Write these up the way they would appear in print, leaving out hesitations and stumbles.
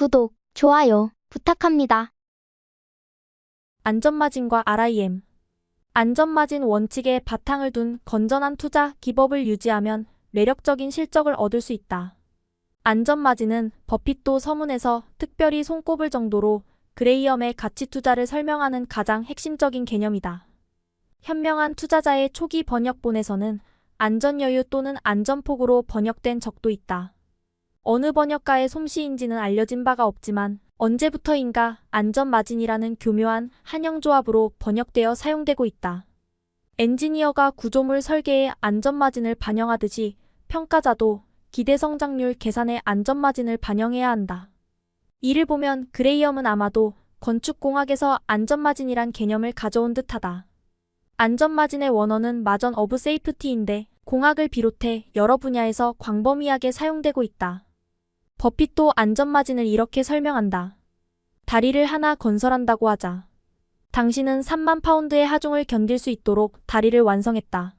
구독, 좋아요 부탁합니다. 안전마진과 RIM. 안전마진 원칙에 바탕을 둔 건전한 투자 기법을 유지하면 매력적인 실적을 얻을 수 있다. 안전마진은 버핏도 서문에서 특별히 손꼽을 정도로 그레이엄의 가치 투자를 설명하는 가장 핵심적인 개념이다. 현명한 투자자의 초기 번역본에서는 안전여유 또는 안전폭으로 번역된 적도 있다. 어느 번역가의 솜씨인지는 알려진 바가 없지만 언제부터인가 안전마진이라는 교묘한 한영조합으로 번역되어 사용되고 있다. 엔지니어가 구조물 설계에 안전마진을 반영하듯이 평가자도 기대성장률 계산에 안전마진을 반영해야 한다. 이를 보면 그레이엄은 아마도 건축공학에서 안전마진이란 개념을 가져온 듯하다. 안전마진의 원어는 마전 오브 세이프티인데 공학을 비롯해 여러 분야에서 광범위하게 사용되고 있다. 버핏도 안전마진을 이렇게 설명한다. 다리를 하나 건설한다고 하자. 당신은 3만 파운드의 하중을 견딜 수 있도록 다리를 완성했다.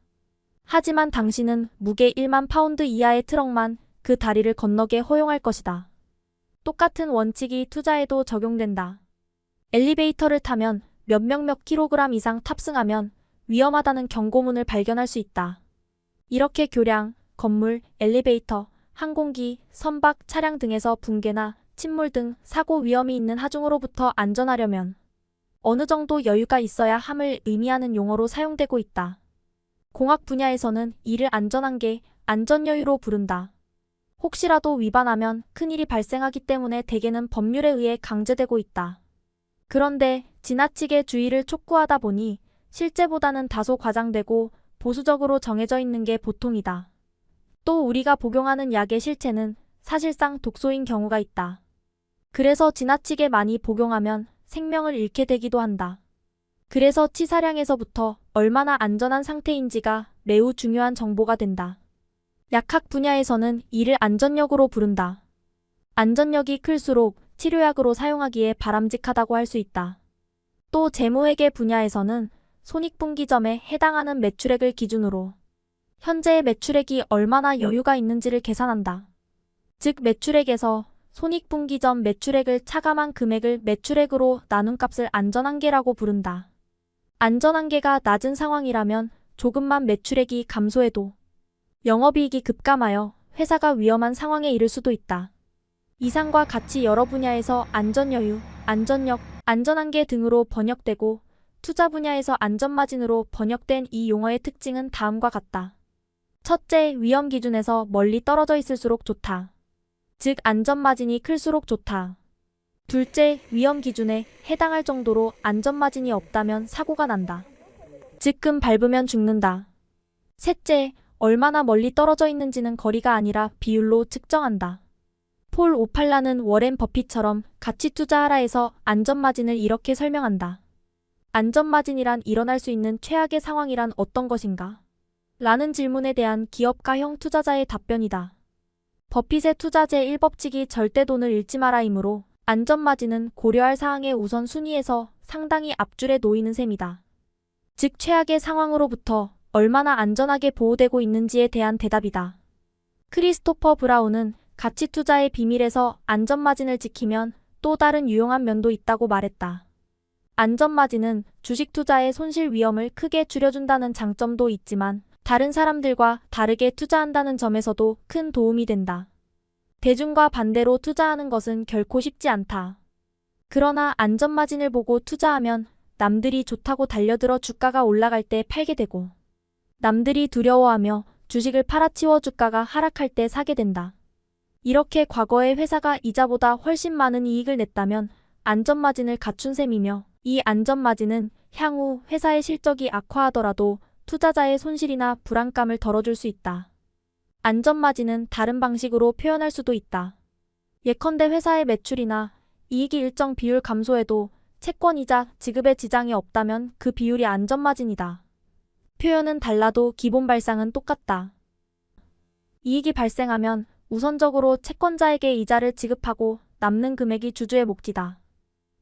하지만 당신은 무게 1만 파운드 이하의 트럭만 그 다리를 건너게 허용할 것이다. 똑같은 원칙이 투자에도 적용된다. 엘리베이터를 타면 몇 킬로그램 이상 탑승하면 위험하다는 경고문을 발견할 수 있다. 이렇게 교량, 건물, 엘리베이터, 항공기, 선박, 차량 등에서 붕괴나 침몰 등 사고 위험이 있는 하중으로부터 안전하려면 어느 정도 여유가 있어야 함을 의미하는 용어로 사용되고 있다. 공학 분야에서는 이를 안전한계, 안전여유로 부른다. 혹시라도 위반하면 큰일이 발생하기 때문에 대개는 법률에 의해 강제되고 있다. 그런데 지나치게 주의를 촉구하다 보니 실제보다는 다소 과장되고 보수적으로 정해져 있는 게 보통이다. 또 우리가 복용하는 약의 실체는 사실상 독소인 경우가 있다. 그래서 지나치게 많이 복용하면 생명을 잃게 되기도 한다. 그래서 치사량에서부터 얼마나 안전한 상태인지가 매우 중요한 정보가 된다. 약학 분야에서는 이를 안전력으로 부른다. 안전력이 클수록 치료약으로 사용하기에 바람직하다고 할 수 있다. 또 재무회계 분야에서는 손익분기점에 해당하는 매출액을 기준으로 현재의 매출액이 얼마나 여유가 있는지를 계산한다. 즉 매출액에서 손익분기점 매출액을 차감한 금액을 매출액으로 나눈 값을 안전한계라고 부른다. 안전한계가 낮은 상황이라면 조금만 매출액이 감소해도 영업이익이 급감하여 회사가 위험한 상황에 이를 수도 있다. 이상과 같이 여러 분야에서 안전여유, 안전력, 안전한계 등으로 번역되고 투자 분야에서 안전마진으로 번역된 이 용어의 특징은 다음과 같다. 첫째, 위험 기준에서 멀리 떨어져 있을수록 좋다. 즉 안전마진이 클수록 좋다. 둘째, 위험 기준에 해당할 정도로 안전마진이 없다면 사고가 난다. 즉 금 밟으면 죽는다. 셋째, 얼마나 멀리 떨어져 있는지는 거리가 아니라 비율로 측정한다. 폴 오팔라는 워렌 버핏처럼 가치 투자하라에서 안전마진을 이렇게 설명한다. 안전마진이란 일어날 수 있는 최악의 상황이란 어떤 것인가? 라는 질문에 대한 기업가형 투자자의 답변이다. 버핏의 투자 제1법칙이 절대 돈을 잃지 마라이므로 안전마진은 고려할 사항의 우선순위에서 상당히 앞줄에 놓이는 셈이다. 즉 최악의 상황으로부터 얼마나 안전하게 보호되고 있는지에 대한 대답이다. 크리스토퍼 브라운은 가치 투자의 비밀에서 안전마진을 지키면 또 다른 유용한 면도 있다고 말했다. 안전마진은 주식 투자의 손실 위험을 크게 줄여준다는 장점도 있지만 다른 사람들과 다르게 투자한다는 점에서도 큰 도움이 된다. 대중과 반대로 투자하는 것은 결코 쉽지 않다. 그러나 안전마진을 보고 투자하면 남들이 좋다고 달려들어 주가가 올라갈 때 팔게 되고 남들이 두려워하며 주식을 팔아치워 주가가 하락할 때 사게 된다. 이렇게 과거에 회사가 이자보다 훨씬 많은 이익을 냈다면 안전마진을 갖춘 셈이며 이 안전마진은 향후 회사의 실적이 악화하더라도 투자자의 손실이나 불안감을 덜어줄 수 있다. 안전마진은 다른 방식으로 표현할 수도 있다. 예컨대 회사의 매출이나 이익이 일정 비율 감소해도 채권이자 지급에 지장이 없다면 그 비율이 안전마진이다. 표현은 달라도 기본 발상은 똑같다. 이익이 발생하면 우선적으로 채권자에게 이자를 지급하고 남는 금액이 주주의 몫이다.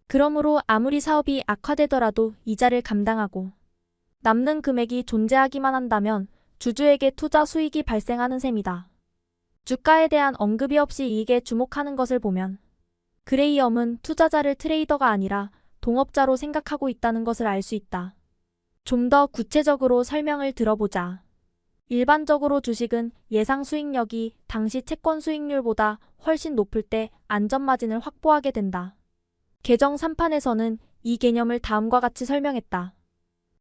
그러므로 아무리 사업이 악화되더라도 이자를 감당하고 남는 금액이 존재하기만 한다면 주주에게 투자 수익이 발생하는 셈이다. 주가에 대한 언급이 없이 이익에 주목하는 것을 보면 그레이엄은 투자자를 트레이더가 아니라 동업자로 생각하고 있다는 것을 알 수 있다. 좀 더 구체적으로 설명을 들어보자. 일반적으로 주식은 예상 수익력이 당시 채권 수익률보다 훨씬 높을 때 안전마진을 확보하게 된다. 개정 3판에서는 이 개념을 다음과 같이 설명했다.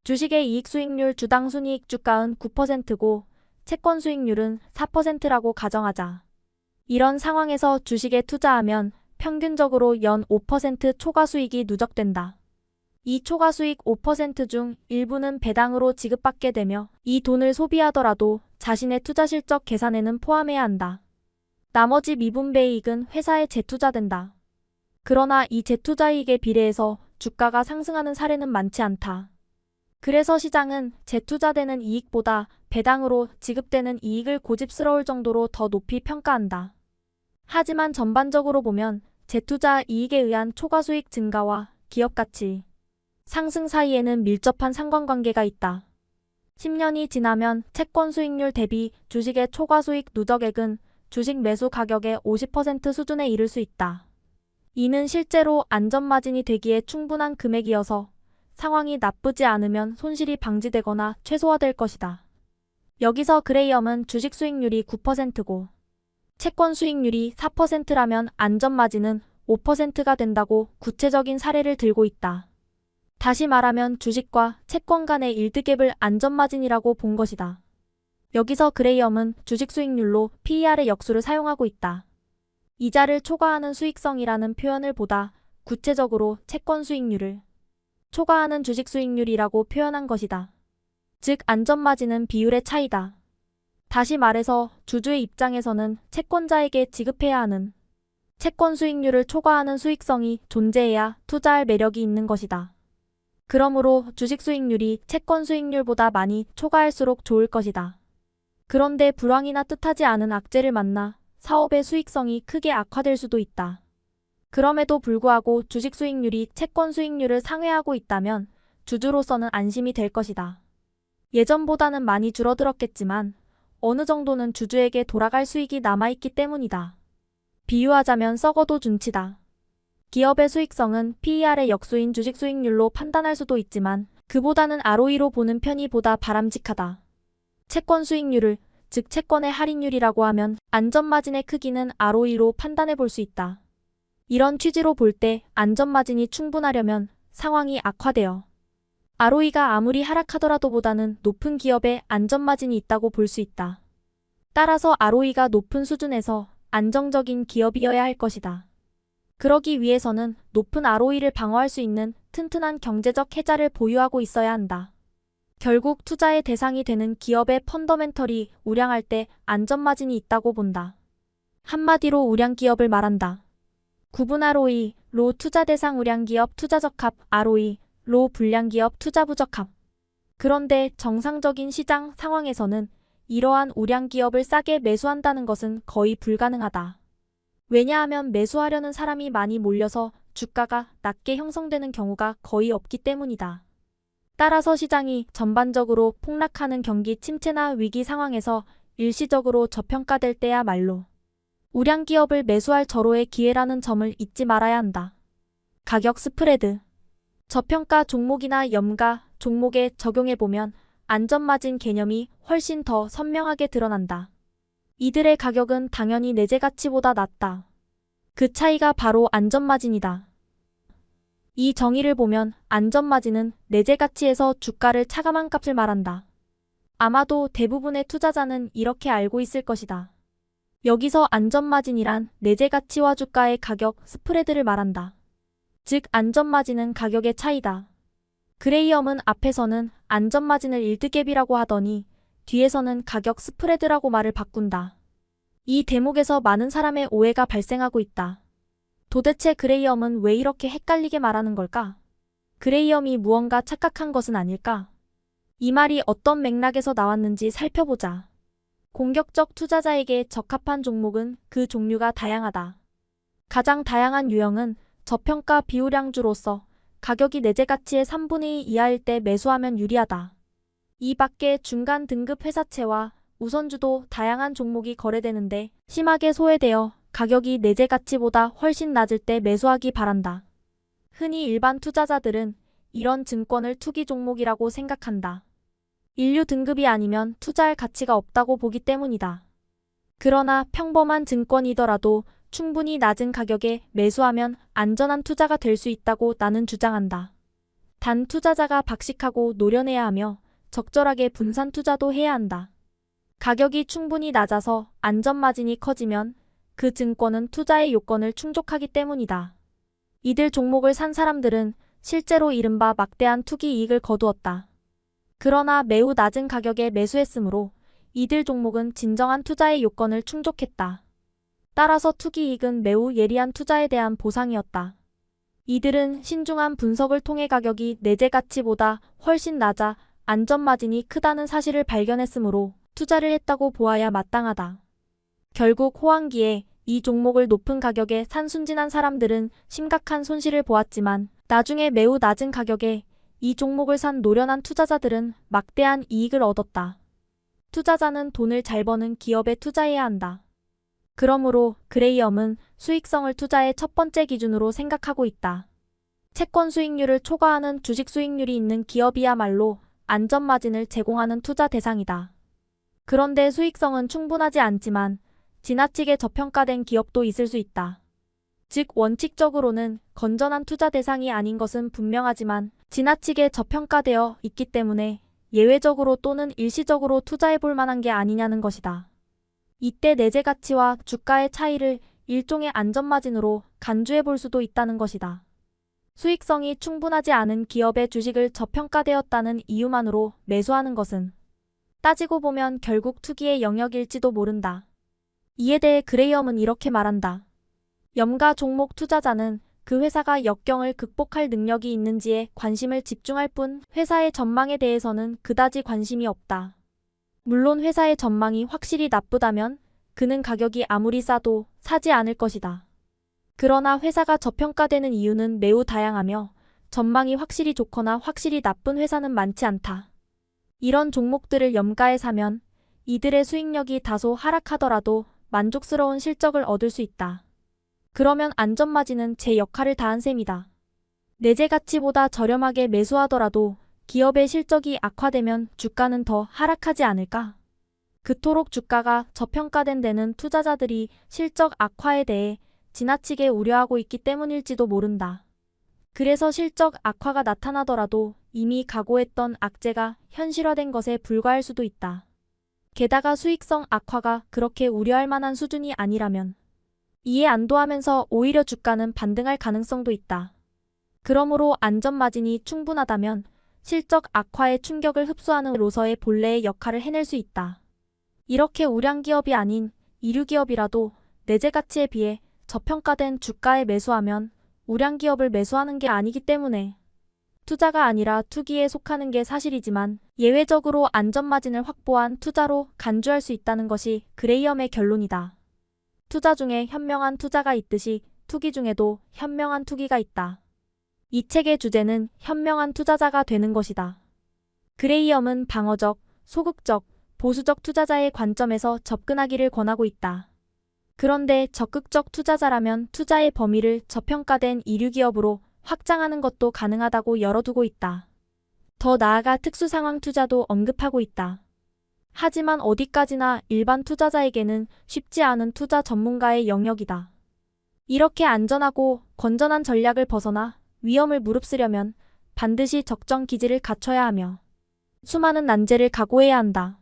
주식의 이익 수익률 주당 순이익 주가은 9%고 채권 수익률은 4%라고 가정하자. 이런 상황에서 주식에 투자하면 평균적으로 연 5% 초과 수익이 누적된다. 이 초과 수익 5% 중 일부는 배당으로 지급받게 되며 이 돈을 소비하더라도 자신의 투자 실적 계산에는 포함해야 한다. 나머지 미분배 이익은 회사에 재투자된다. 그러나 이 재투자 이익에 비례해서 주가가 상승하는 사례는 많지 않다. 그래서 시장은 재투자되는 이익보다 배당으로 지급되는 이익을 고집스러울 정도로 더 높이 평가한다. 하지만 전반적으로 보면 재투자 이익에 의한 초과 수익 증가와 기업 가치 상승 사이에는 밀접한 상관관계가 있다. 10년이 지나면 채권 수익률 대비 주식의 초과 수익 누적액은 주식 매수 가격의 50% 수준에 이를 수 있다. 이는 실제로 안전마진이 되기에 충분한 금액이어서 상황이 나쁘지 않으면 손실이 방지되거나 최소화될 것이다. 여기서 그레이엄은 주식 수익률이 9%고 채권 수익률이 4%라면 안전마진은 5%가 된다고 구체적인 사례를 들고 있다. 다시 말하면 주식과 채권 간의 일드갭을 안전마진이라고 본 것이다. 여기서 그레이엄은 주식 수익률로 PER의 역수를 사용하고 있다. 이자를 초과하는 수익성이라는 표현을 보다 구체적으로 채권 수익률을 초과하는 주식 수익률이라고 표현한 것이다. 즉 안전마진은 비율의 차이다. 다시 말해서 주주의 입장에서는 채권자에게 지급해야 하는 채권 수익률을 초과하는 수익성이 존재해야 투자할 매력이 있는 것이다. 그러므로 주식 수익률이 채권 수익률보다 많이 초과할수록 좋을 것이다. 그런데 불황이나 뜻하지 않은 악재를 만나 사업의 수익성이 크게 악화될 수도 있다. 그럼에도 불구하고 주식 수익률이 채권 수익률을 상회하고 있다면 주주로서는 안심이 될 것이다. 예전보다는 많이 줄어들었겠지만 어느 정도는 주주에게 돌아갈 수익이 남아있기 때문이다. 비유하자면 썩어도 준치다. 기업의 수익성은 PER의 역수인 주식 수익률로 판단할 수도 있지만 그보다는 ROE로 보는 편이 보다 바람직하다. 채권 수익률을, 즉 채권의 할인율이라고 하면 안전마진의 크기는 ROE로 판단해 볼 수 있다. 이런 취지로 볼 때 안전마진이 충분하려면 상황이 악화되어 ROE가 아무리 하락하더라도 보다는 높은 기업에 안전마진이 있다고 볼 수 있다. 따라서 ROE가 높은 수준에서 안정적인 기업이어야 할 것이다. 그러기 위해서는 높은 ROE를 방어할 수 있는 튼튼한 경제적 해자를 보유하고 있어야 한다. 결국 투자의 대상이 되는 기업의 펀더멘털이 우량할 때 안전마진이 있다고 본다. 한마디로 우량기업을 말한다. 구분 ROE, 로 투자 대상 우량기업 투자적합, ROE, 로 불량기업 투자부적합. 그런데 정상적인 시장 상황에서는 이러한 우량기업을 싸게 매수한다는 것은 거의 불가능하다. 왜냐하면 매수하려는 사람이 많이 몰려서 주가가 낮게 형성되는 경우가 거의 없기 때문이다. 따라서 시장이 전반적으로 폭락하는 경기 침체나 위기 상황에서 일시적으로 저평가될 때야말로 우량기업을 매수할 절호의 기회라는 점을 잊지 말아야 한다. 가격 스프레드. 저평가 종목이나 염가 종목에 적용해보면 안전마진 개념이 훨씬 더 선명하게 드러난다. 이들의 가격은 당연히 내재 가치보다 낮다. 그 차이가 바로 안전마진이다. 이 정의를 보면 안전마진은 내재 가치에서 주가를 차감한 값을 말한다. 아마도 대부분의 투자자는 이렇게 알고 있을 것이다. 여기서 안전마진이란 내재 가치와 주가의 가격 스프레드를 말한다. 즉 안전마진은 가격의 차이다. 그레이엄은 앞에서는 안전마진을 일드갭이라고 하더니 뒤에서는 가격 스프레드라고 말을 바꾼다. 이 대목에서 많은 사람의 오해가 발생하고 있다. 도대체 그레이엄은 왜 이렇게 헷갈리게 말하는 걸까? 그레이엄이 무언가 착각한 것은 아닐까? 이 말이 어떤 맥락에서 나왔는지 살펴보자. 공격적 투자자에게 적합한 종목은 그 종류가 다양하다. 가장 다양한 유형은 저평가 비우량주로서 가격이 내재 가치의 3분의 2 이하일 때 매수하면 유리하다. 이 밖에 중간 등급 회사채와 우선주도 다양한 종목이 거래되는데 심하게 소외되어 가격이 내재 가치보다 훨씬 낮을 때 매수하기 바란다. 흔히 일반 투자자들은 이런 증권을 투기 종목이라고 생각한다. 인류 등급이 아니면 투자할 가치가 없다고 보기 때문이다. 그러나 평범한 증권이더라도 충분히 낮은 가격에 매수하면 안전한 투자가 될 수 있다고 나는 주장한다. 단 투자자가 박식하고 노련해야 하며 적절하게 분산 투자도 해야 한다. 가격이 충분히 낮아서 안전 마진이 커지면 그 증권은 투자의 요건을 충족하기 때문이다. 이들 종목을 산 사람들은 실제로 이른바 막대한 투기 이익을 거두었다. 그러나 매우 낮은 가격에 매수했으므로 이들 종목은 진정한 투자의 요건을 충족했다. 따라서 투기 이익은 매우 예리한 투자에 대한 보상이었다. 이들은 신중한 분석을 통해 가격이 내재 가치보다 훨씬 낮아 안전 마진이 크다는 사실을 발견했으므로 투자를 했다고 보아야 마땅하다. 결국 호황기에 이 종목을 높은 가격에 산 순진한 사람들은 심각한 손실을 보았지만 나중에 매우 낮은 가격에 이 종목을 산 노련한 투자자들은 막대한 이익을 얻었다. 투자자는 돈을 잘 버는 기업에 투자해야 한다. 그러므로 그레이엄은 수익성을 투자의 첫 번째 기준으로 생각하고 있다. 채권 수익률을 초과하는 주식 수익률이 있는 기업이야말로 안전 마진을 제공하는 투자 대상이다. 그런데 수익성은 충분하지 않지만 지나치게 저평가된 기업도 있을 수 있다. 즉 원칙적으로는 건전한 투자 대상이 아닌 것은 분명하지만 지나치게 저평가되어 있기 때문에 예외적으로 또는 일시적으로 투자해 볼 만한 게 아니냐는 것이다. 이때 내재 가치와 주가의 차이를 일종의 안전마진으로 간주해 볼 수도 있다는 것이다. 수익성이 충분하지 않은 기업의 주식을 저평가되었다는 이유만으로 매수하는 것은 따지고 보면 결국 투기의 영역일지도 모른다. 이에 대해 그레이엄은 이렇게 말한다. 염가 종목 투자자는 그 회사가 역경을 극복할 능력이 있는지에 관심을 집중할 뿐 회사의 전망에 대해서는 그다지 관심이 없다. 물론 회사의 전망이 확실히 나쁘다면 그는 가격이 아무리 싸도 사지 않을 것이다. 그러나 회사가 저평가되는 이유는 매우 다양하며 전망이 확실히 좋거나 확실히 나쁜 회사는 많지 않다. 이런 종목들을 염가에 사면 이들의 수익력이 다소 하락하더라도 만족스러운 실적을 얻을 수 있다. 그러면 안전마진은 제 역할을 다한 셈이다. 내재 가치보다 저렴하게 매수하더라도 기업의 실적이 악화되면 주가는 더 하락하지 않을까? 그토록 주가가 저평가된 데는 투자자들이 실적 악화에 대해 지나치게 우려하고 있기 때문일지도 모른다. 그래서 실적 악화가 나타나더라도 이미 각오했던 악재가 현실화된 것에 불과할 수도 있다. 게다가 수익성 악화가 그렇게 우려할 만한 수준이 아니라면 이에 안도하면서 오히려 주가는 반등할 가능성도 있다. 그러므로 안전마진이 충분하다면 실적 악화의 충격을 흡수하는 로서의 본래의 역할을 해낼 수 있다. 이렇게 우량기업이 아닌 이류기업이라도 내재 가치에 비해 저평가된 주가에 매수하면 우량기업을 매수하는 게 아니기 때문에 투자가 아니라 투기에 속하는 게 사실이지만 예외적으로 안전마진을 확보한 투자로 간주할 수 있다는 것이 그레이엄의 결론이다. 투자 중에 현명한 투자가 있듯이 투기 중에도 현명한 투기가 있다. 이 책의 주제는 현명한 투자자가 되는 것이다. 그레이엄은 방어적, 소극적, 보수적 투자자의 관점에서 접근하기를 권하고 있다. 그런데 적극적 투자자라면 투자의 범위를 저평가된 이류기업으로 확장하는 것도 가능하다고 열어두고 있다. 더 나아가 특수상황 투자도 언급하고 있다. 하지만 어디까지나 일반 투자자에게는 쉽지 않은 투자 전문가의 영역이다. 이렇게 안전하고 건전한 전략을 벗어나 위험을 무릅쓰려면 반드시 적정 기질을 갖춰야 하며 수많은 난제를 각오해야 한다.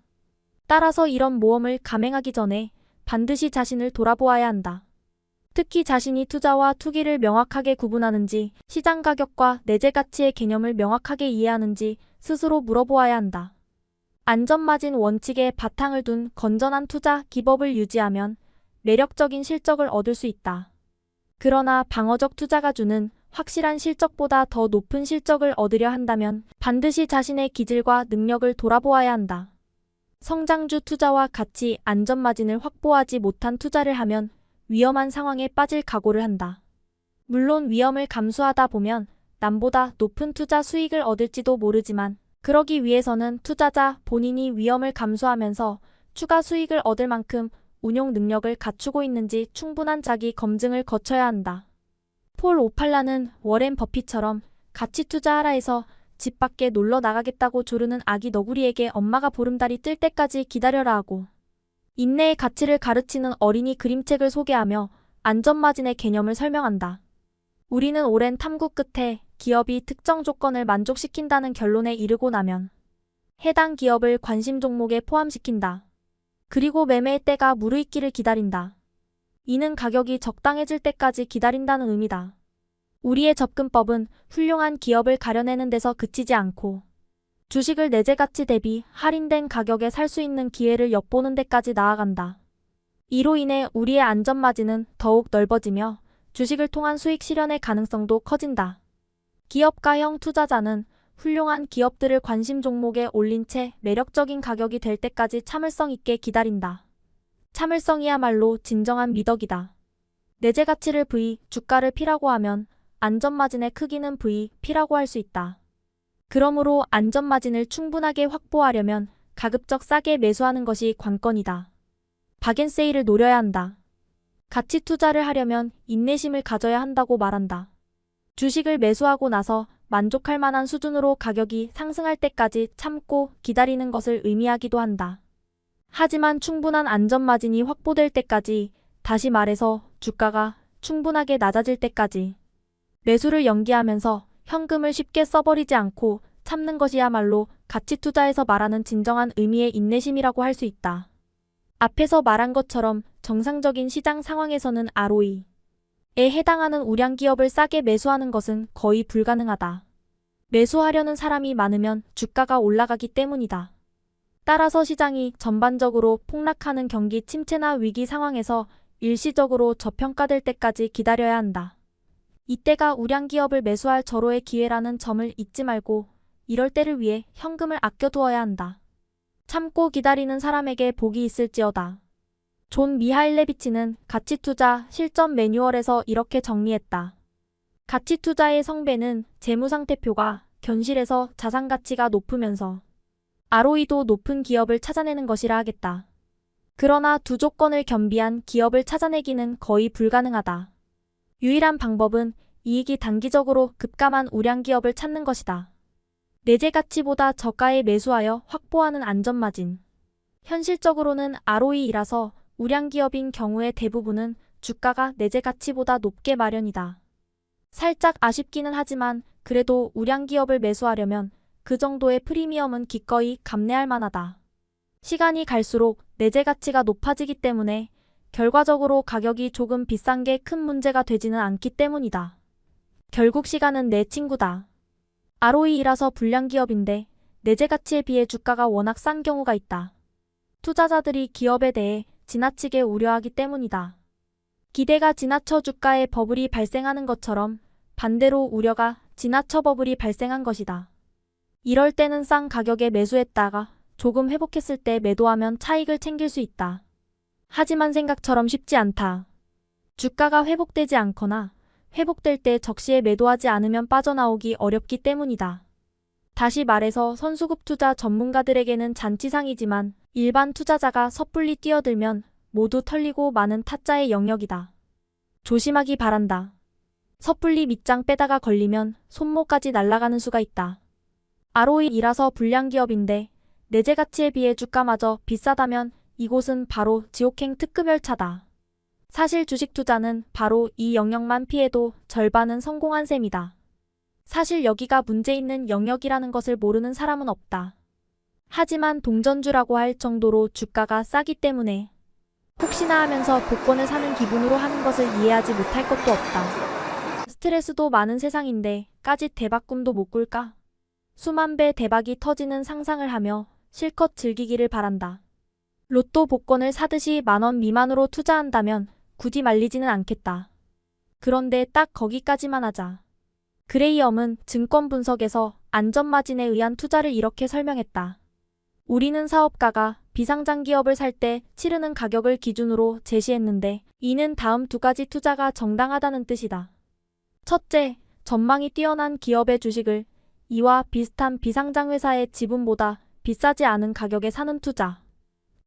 따라서 이런 모험을 감행하기 전에 반드시 자신을 돌아보아야 한다. 특히 자신이 투자와 투기를 명확하게 구분하는지, 시장 가격과 내재 가치의 개념을 명확하게 이해하는지 스스로 물어보아야 한다. 안전마진 원칙에 바탕을 둔 건전한 투자 기법을 유지하면 매력적인 실적을 얻을 수 있다. 그러나 방어적 투자가 주는 확실한 실적보다 더 높은 실적을 얻으려 한다면 반드시 자신의 기질과 능력을 돌아보아야 한다. 성장주 투자와 같이 안전마진을 확보하지 못한 투자를 하면 위험한 상황에 빠질 각오를 한다. 물론 위험을 감수하다 보면 남보다 높은 투자 수익을 얻을지도 모르지만 그러기 위해서는 투자자 본인이 위험을 감수하면서 추가 수익을 얻을 만큼 운용 능력을 갖추고 있는지 충분한 자기 검증을 거쳐야 한다. 폴 오팔라는 워렌 버핏처럼 가치 투자하라 해서 집 밖에 놀러 나가겠다고 조르는 아기 너구리에게 엄마가 보름달이 뜰 때까지 기다려라 하고, 인내의 가치를 가르치는 어린이 그림책을 소개하며 안전마진의 개념을 설명한다. 우리는 오랜 탐구 끝에 기업이 특정 조건을 만족시킨다는 결론에 이르고 나면 해당 기업을 관심 종목에 포함시킨다. 그리고 매매의 때가 무르익기를 기다린다. 이는 가격이 적당해질 때까지 기다린다는 의미다. 우리의 접근법은 훌륭한 기업을 가려내는 데서 그치지 않고 주식을 내재 가치 대비 할인된 가격에 살 수 있는 기회를 엿보는 데까지 나아간다. 이로 인해 우리의 안전마진은 더욱 넓어지며 주식을 통한 수익 실현의 가능성도 커진다. 기업가형 투자자는 훌륭한 기업들을 관심 종목에 올린 채 매력적인 가격이 될 때까지 참을성 있게 기다린다. 참을성이야말로 진정한 미덕이다. 내재 가치를 V, 주가를 P라고 하면 안전마진의 크기는 V, P라고 할 수 있다. 그러므로 안전마진을 충분하게 확보하려면 가급적 싸게 매수하는 것이 관건이다. 박앤세일을 노려야 한다. 가치 투자를 하려면 인내심을 가져야 한다고 말한다. 주식을 매수하고 나서 만족할 만한 수준으로 가격이 상승할 때까지 참고 기다리는 것을 의미하기도 한다. 하지만 충분한 안전마진이 확보될 때까지, 다시 말해서 주가가 충분하게 낮아질 때까지 매수를 연기하면서 현금을 쉽게 써버리지 않고 참는 것이야말로 가치 투자에서 말하는 진정한 의미의 인내심이라고 할 수 있다. 앞에서 말한 것처럼 정상적인 시장 상황에서는 ROE에 해당하는 우량 기업을 싸게 매수하는 것은 거의 불가능하다. 매수하려는 사람이 많으면 주가가 올라가기 때문이다. 따라서 시장이 전반적으로 폭락하는 경기 침체나 위기 상황에서 일시적으로 저평가될 때까지 기다려야 한다. 이때가 우량 기업을 매수할 절호의 기회라는 점을 잊지 말고 이럴 때를 위해 현금을 아껴두어야 한다. 참고 기다리는 사람에게 복이 있을지어다. 존 미하일레비치는 가치투자 실전 매뉴얼에서 이렇게 정리했다. 가치투자의 성배는 재무상태표가 견실해서 자산가치가 높으면서 ROE도 높은 기업을 찾아내는 것이라 하겠다. 그러나 두 조건을 겸비한 기업을 찾아내기는 거의 불가능하다. 유일한 방법은 이익이 단기적으로 급감한 우량 기업을 찾는 것이다. 내재 가치보다 저가에 매수하여 확보하는 안전마진. 현실적으로는 ROE이라서 우량 기업인 경우의 대부분은 주가가 내재 가치보다 높게 마련이다. 살짝 아쉽기는 하지만 그래도 우량 기업을 매수하려면 그 정도의 프리미엄은 기꺼이 감내할 만하다. 시간이 갈수록 내재 가치가 높아지기 때문에 결과적으로 가격이 조금 비싼 게 큰 문제가 되지는 않기 때문이다. 결국 시간은 내 친구다. ROE이라서 불량 기업인데 내재 가치에 비해 주가가 워낙 싼 경우가 있다. 투자자들이 기업에 대해 지나치게 우려하기 때문이다. 기대가 지나쳐 주가에 버블이 발생하는 것처럼 반대로 우려가 지나쳐 버블이 발생한 것이다. 이럴 때는 싼 가격에 매수했다가 조금 회복했을 때 매도하면 차익을 챙길 수 있다. 하지만 생각처럼 쉽지 않다. 주가가 회복되지 않거나 회복될 때 적시에 매도하지 않으면 빠져나오기 어렵기 때문이다. 다시 말해서 선수급 투자 전문가들에게는 잔치상이지만 일반 투자자가 섣불리 뛰어들면 모두 털리고 마는 타짜의 영역이다. 조심하기 바란다. 섣불리 밑장 빼다가 걸리면 손모까지 날아가는 수가 있다. ROE이라서 불량 기업인데 내재 가치에 비해 주가마저 비싸다면 이곳은 바로 지옥행 특급 열차다. 사실 주식 투자는 바로 이 영역만 피해도 절반은 성공한 셈이다. 사실 여기가 문제 있는 영역이라는 것을 모르는 사람은 없다. 하지만 동전주라고 할 정도로 주가가 싸기 때문에 혹시나 하면서 복권을 사는 기분으로 하는 것을 이해하지 못할 것도 없다. 스트레스도 많은 세상인데 까짓 대박꿈도 못 꿀까? 수만 배 대박이 터지는 상상을 하며 실컷 즐기기를 바란다. 로또 복권을 사듯이 10,000원 미만으로 투자한다면 굳이 말리지는 않겠다. 그런데 딱 거기까지만 하자. 그레이엄은 증권 분석에서 안전마진에 의한 투자를 이렇게 설명했다. 우리는 사업가가 비상장 기업을 살 때 치르는 가격을 기준으로 제시했는데 이는 다음 두 가지 투자가 정당하다는 뜻이다. 첫째, 전망이 뛰어난 기업의 주식을 이와 비슷한 비상장 회사의 지분보다 비싸지 않은 가격에 사는 투자.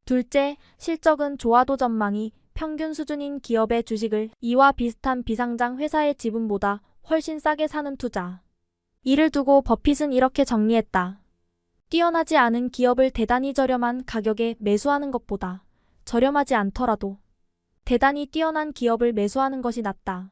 둘째, 실적은 좋아도 전망이 평균 수준인 기업의 주식을 이와 비슷한 비상장 회사의 지분보다 훨씬 싸게 사는 투자. 이를 두고 버핏은 이렇게 정리했다. 뛰어나지 않은 기업을 대단히 저렴한 가격에 매수하는 것보다 저렴하지 않더라도 대단히 뛰어난 기업을 매수하는 것이 낫다.